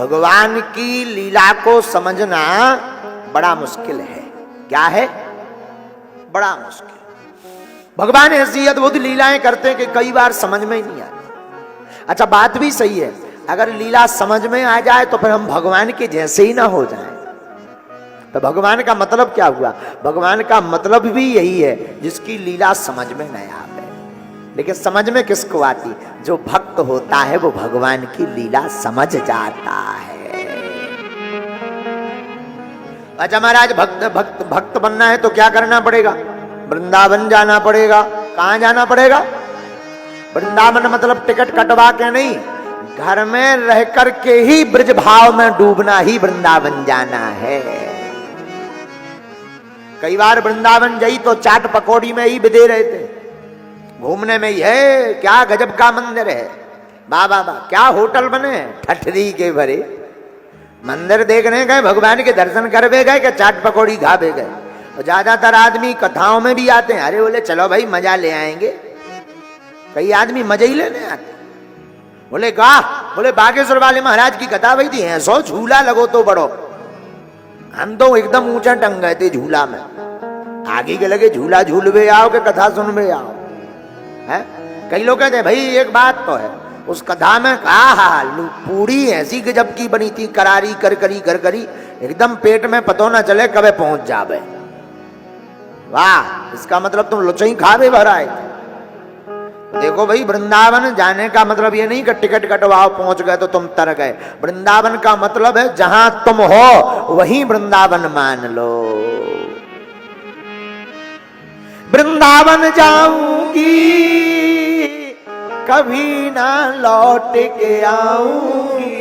भगवान की लीला को समझना बड़ा मुश्किल है। क्या है? बड़ा मुश्किल। भगवान ऐसी अद्भुत लीलाएं करते हैं कि कई बार समझ में ही नहीं आती। अच्छा, बात भी सही है, अगर लीला समझ में आ जाए तो फिर हम भगवान के जैसे ही ना हो जाएं। तो भगवान का मतलब क्या हुआ? भगवान का मतलब भी यही है जिसकी लीला समझ में नहीं आवे। लेकिन समझ में किसको आती? जो भक्त होता है वो भगवान की लीला समझ जाता है। अच्छा महाराज, भक्त बनना है तो क्या करना पड़ेगा? वृंदावन जाना पड़ेगा। कहां जाना पड़ेगा? वृंदावन मतलब टिकट कटवा के नहीं, घर में रह करके ही ब्रज भाव में डूबना ही वृंदावन जाना है। कई बार वृंदावन जाई तो चाट पकौड़ी में ही बिदे रहे थे, घूमने में ही है। क्या गजब का मंदिर है, वाह वाह वाह, क्या होटल बने, ठठरी के भरे। मंदिर देखने गए, भगवान के दर्शन करवे गए, कि चाट पकौड़ी खावे गए। और ज्यादातर आदमी कथाओं में भी आते हैं, अरे बोले चलो भाई मजा ले आएंगे। कई आदमी मजा ही लेने आते। बोले का? बोले बागेश्वर वाले महाराज की कथा भाई थी, 100 झूला लगो तो बड़ो। हम तो एकदम ऊंचा टंग गए थे झूला में। आगे के लगे झूला झूलवे आओ के कथा सुनवे आओ है। कई लोग कहते हैं भाई एक बात तो है, उस कथा में कहा पूरी ऐसी गजब की बनी थी, करारी कर करी एकदम पेट में पतो ना चले कबे पहुंच जावे। वाह, इसका मतलब तुम लुचई खावे भराए। देखो भाई, वृंदावन जाने का मतलब ये नहीं कि टिकट कटवाओ पहुंच गए तो तुम तर गए। वृंदावन का मतलब है जहां तुम हो वहीं वृंदावन मान लो। वृंदावन जाऊंगी कभी ना लौट के आऊंगी।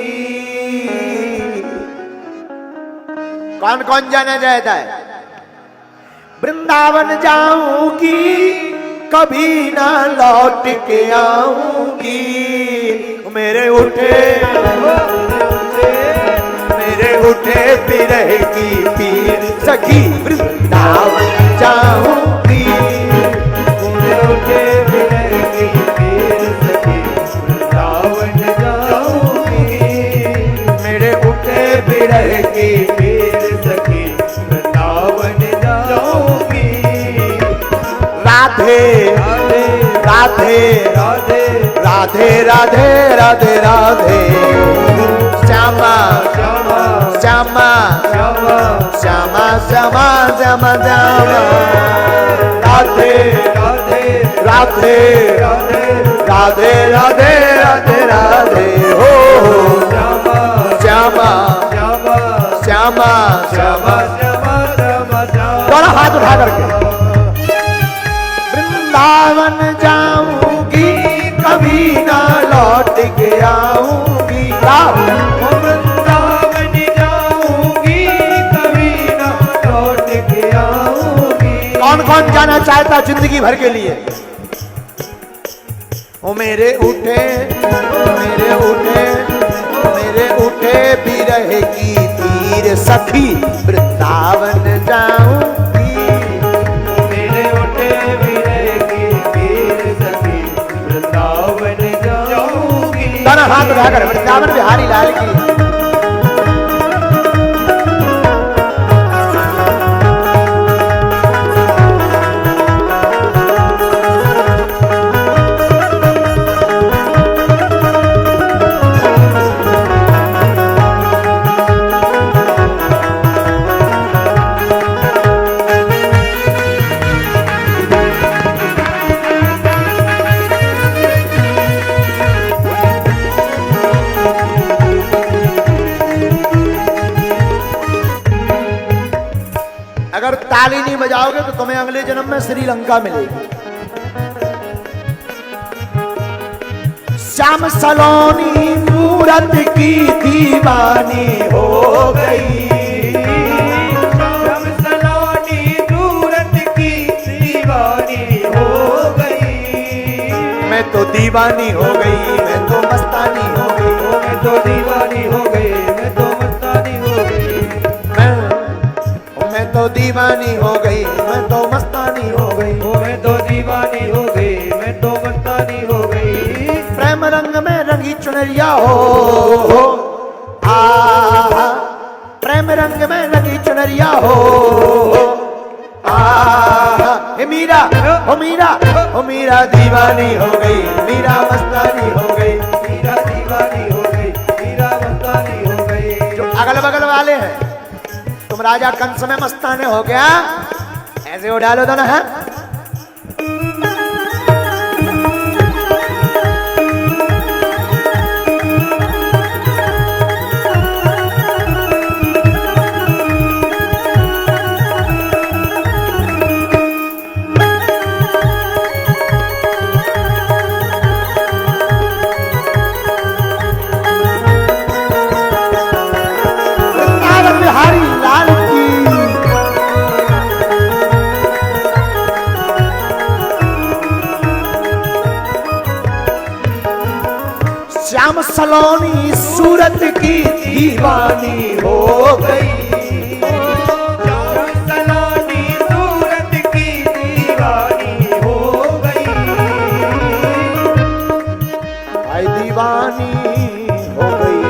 कौन कौन जाना चाहता है? वृंदावन जाऊंगी कभी ना लौट के आऊंगी। मेरे उठे बिरह की पीर सखी वृंदावन जाऊंगी। मेरे उठे बिरह की पीर सखी वृंदावन जाऊंगी। मेरे उठे बिरह की पीर सखी वृंदावन जाऊंगी। राधे राधे राधे राधे राधे राधे राधे श्यामा श्यामा श्यामा श्यामा श्यामा श्यामा श्यामा श्यामा। राधे राधे राधे राधे राधे राधे राधे हो श्यामा श्यामा श्यामा श्यामा श्यामा श्यामा श्यामा। दोनों हाथ उठा करके वृंदावन जाऊंगी कभी ना लौट के आऊंगी। वृंदावन जाऊंगी कभी ना लौट के आऊंगी। कौन कौन जाना चाहता जिंदगी भर के लिए? ओ मेरे उठे बिरह की तीर सखी वृंदावन जाऊंगी। मेरे उठे बिरह की तीर सखी वृंदावन जाऊंगी। दोनों हाथ उठाकर वृंदावन बिहारी लाल की। अगर ताली नहीं बजाओगे तो तुम्हें अगले जन्म में श्रीलंका मिलेगी। श्याम सलोनी मूरत की दीवानी हो गई। श्याम सलोनी मूरत की दीवानी हो गई। मैं तो दीवानी हो गई, मैं तो मस्तानी हो गई, मैं तो दीवानी हो गई, मैं तो मस्तानी हो गई। मैं तो दीवानी हो गई, मैं तो मस्तानी हो गई, मैं तो दीवानी हो गई, मैं तो मस्तानी हो गई। प्रेम रंग में रंगी चुनरिया हो आ प्रेम रंग में लगी चुनरिया हो हे मीरा हो मीरा हो मीरा दीवानी हो गई मीरा मस्तानी हो गई मीरा दीवानी हो गई मीरा मस्तानी हो गई। जो अगल बगल वाले हैं तुम राजा कंस में मस्ताने हो गया ऐसे उड़ा लो दोनों है श्याम सलोनी सूरत की दीवानी हो गई श्याम सलोनी सूरत की दीवानी हो गई भाई दीवानी हो गई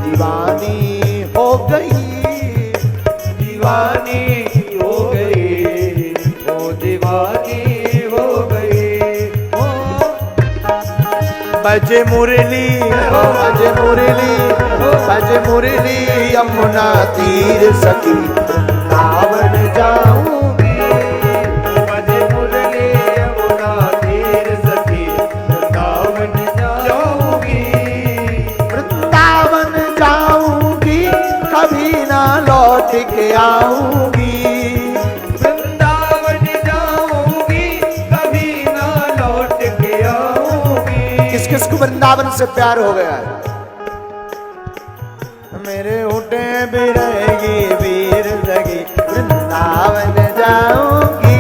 दीवानी हो गई दीवानी हो गई ओ दीवानी हो गई ओ बजे मुरली बजे मुरली बजे मुरली यमुना तीर सखी वृंदावन जाऊंगी बजे मुरली यमुना तीर सखी वृंदावन जाऊंगी वृंदावन जाऊंगी कभी ना लौट के आऊंगी वृंदावन जाऊंगी कभी ना लौट के आऊंगी। किस किस को वृंदावन से प्यार हो गया है मेरे उठे भी रहेगी वीर जगी वृंदावन जाऊंगी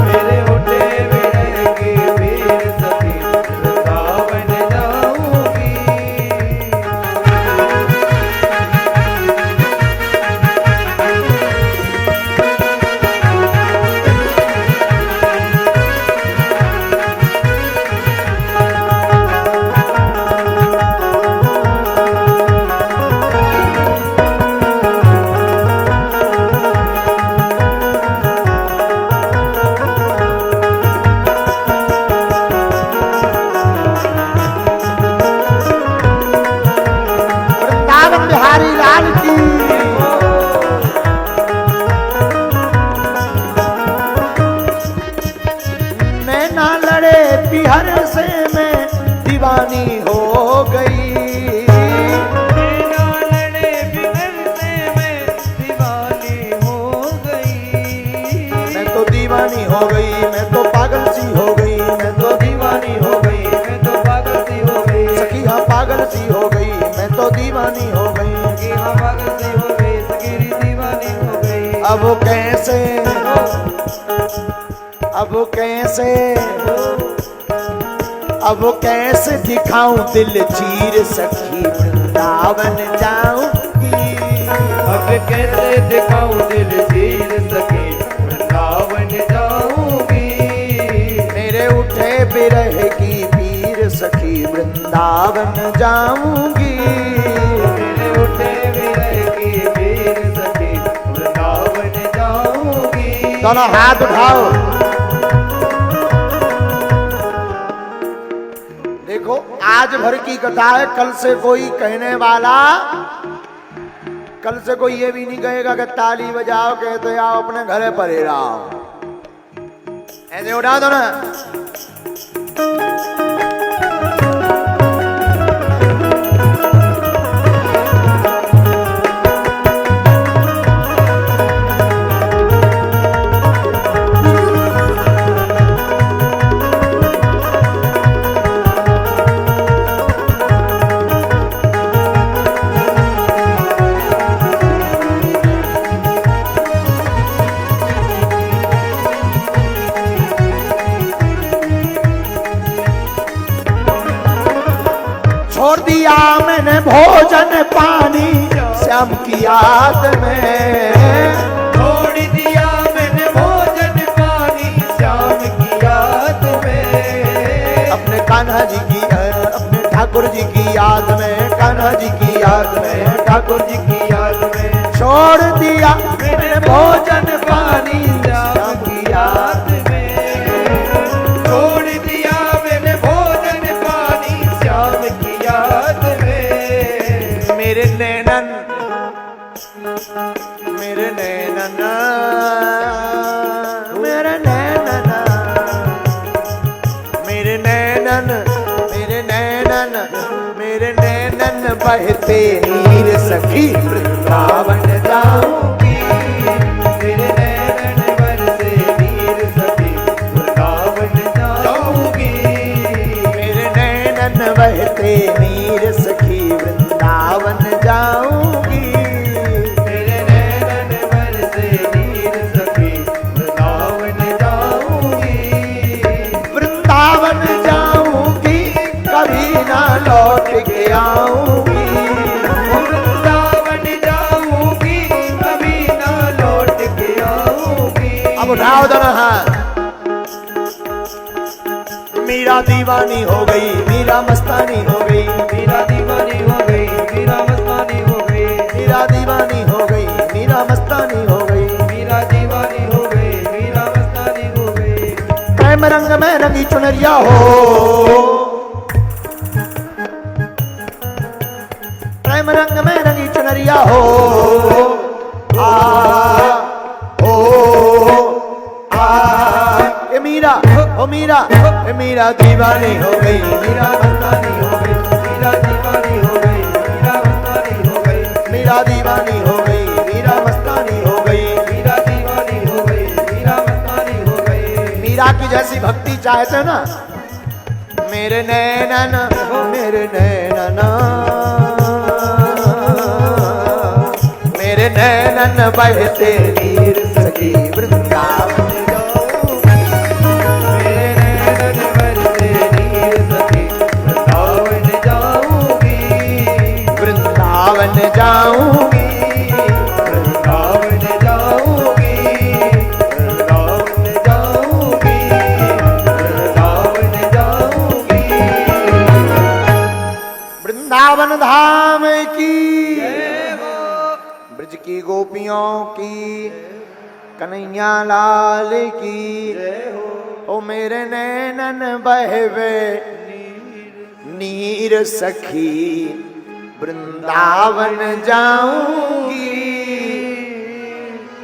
मेरे उठे भी रहेगी वीर सखी वृंदावन जाऊंगी। वृंदावन बिहारी लाल की मैं ना लड़े पिहर से मैं दीवानी हो गई बिना लड़े बिगर से मैं दीवानी हो गई। मैं तो दीवानी हो गई मैं तो पागल सी हो गई मैं तो दीवानी हो गई मैं तो पागल सी हो गई। सखी हाँ पागल सी हो गई मैं तो दीवानी हो गई सखी हाँ पागल सी हो गई सखी दीवानी हो गई। अब कैसे अब कैसे अब कैसे दिखाऊं दिल चीर सखी वृंदावन जाऊंगी अब कैसे दिखाऊं दिल चीर सखी वृंदावन जाऊंगी। मेरे उठे बिरह की पीर सखी वृंदावन जाऊंगी मेरे उठे विरह की वीर सखी वृंदावन जाऊंगी। दोनों हाथ उठाओ देखो आज भर की कथा है कल से कोई कहने वाला कल से कोई ये भी नहीं कहेगा कि ताली बजाओ कहते आओ अपने घरे पर ही रहो ऐसे उठा दो ना छोड़ दिया मैंने भोजन पानी श्याम की याद में छोड़ दिया मैंने भोजन पानी श्याम की याद में। अपने कान्हा जी की अपने ठाकुर जी की याद में कान्हा कृष्णा जी की याद में, ठाकुर जी की याद में, छोड़ दिया मैंने भोजन पानी श्याम की याद में, छोड़ दिया मैंने भोजन पानी श्याम की याद में। मेरे नैनन, मेरे नैनन, मेरे नैनन, मेरे नैनन, मेरे नैनन, मेरे नैनन बहते नीर सखी वृंदावन जाऊंगी। मेरे नैनन बरसे नीर सखी वृंदावन जाऊंगी। मेरे नैनन बहते नीर सखी वृंदावन जाऊंगी। मेरे नैनन बरसे नीर सखी वृंदावन जाऊंगी। वृंदावन जाऊंगी, कभी ना लौट के आऊंगी। वृंदावन जाऊंगी, कभी ना लौट के आऊंगी। अब उठाओ दोनों हाथ। मीरा दीवानी हो गई, मीरा मस्तानी हो गई, मीरा दीवानी हो गई, मीरा मस्तानी हो गई, मीरा दीवानी हो गई, मीरा मस्तानी हो गई। मीरा दीवानी हो गई, मीरा मस्तानी हो गई। प्रेम रंग में रंगी चुनरिया हो, प्रेम रंग में रंगी चुनरिया हो। आ ओ आ ए मीरा, ओ मीरा, ए मीरा दीवानी हो गई, मीरा मस्तानी हो गई, मीरा दीवानी हो गई, मीरा मस्तानी हो गई, मीरा दीवानी हो गई, मीरा मस्तानी हो गई। मीरा दीवानी हो गई, मीरा मस्तानी हो गई। मीरा की जैसी भक्ति चाहते हो ना, मेरे नैनन, मेरे नैनन, मेरे नैनन बहते नीर सखी वृंदावन जाऊंगी। मेरे नैनन बरसे नीर सखी वृंदावन जाऊंगी। वृंदावन जाऊंगी, वृंदावन जाऊंगी, वृंदावन जाऊंगी, वृंदावन जाऊंगी। वृंदावन धाम की, ब्रज की गोपियों की, कन्हैया लाल की। ओ मेरे नैनन बहवे नीर सखी वृंदावन जाऊंगी।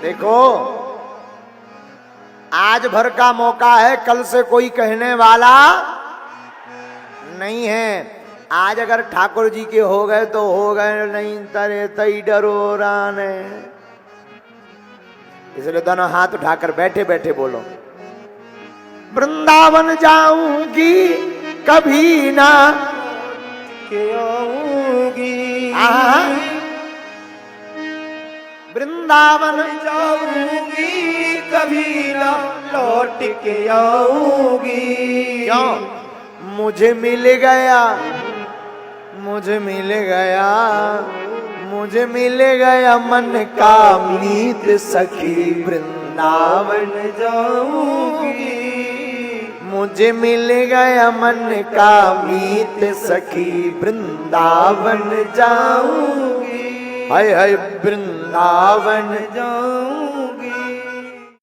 देखो, आज भर का मौका है, कल से कोई कहने वाला नहीं है। आज अगर ठाकुर जी के हो गए तो हो गए, नहीं तरे तई डरो राने। इसलिए दोनों हाथ उठाकर बैठे बैठे बोलो, वृंदावन जाऊंगी, कभी ना के आऊंगी। वृंदावन जाऊंगी, कभी ना लौट के आऊंगी। क्यों? मुझे मिल गया, मुझे मिल गया, मुझे मिल गया मन का मीत सखी वृंदावन जाऊंगी। मुझे मिल गया मन का मीत सखी वृंदावन जाऊंगी। हाय हाय वृंदावन जाऊंगी।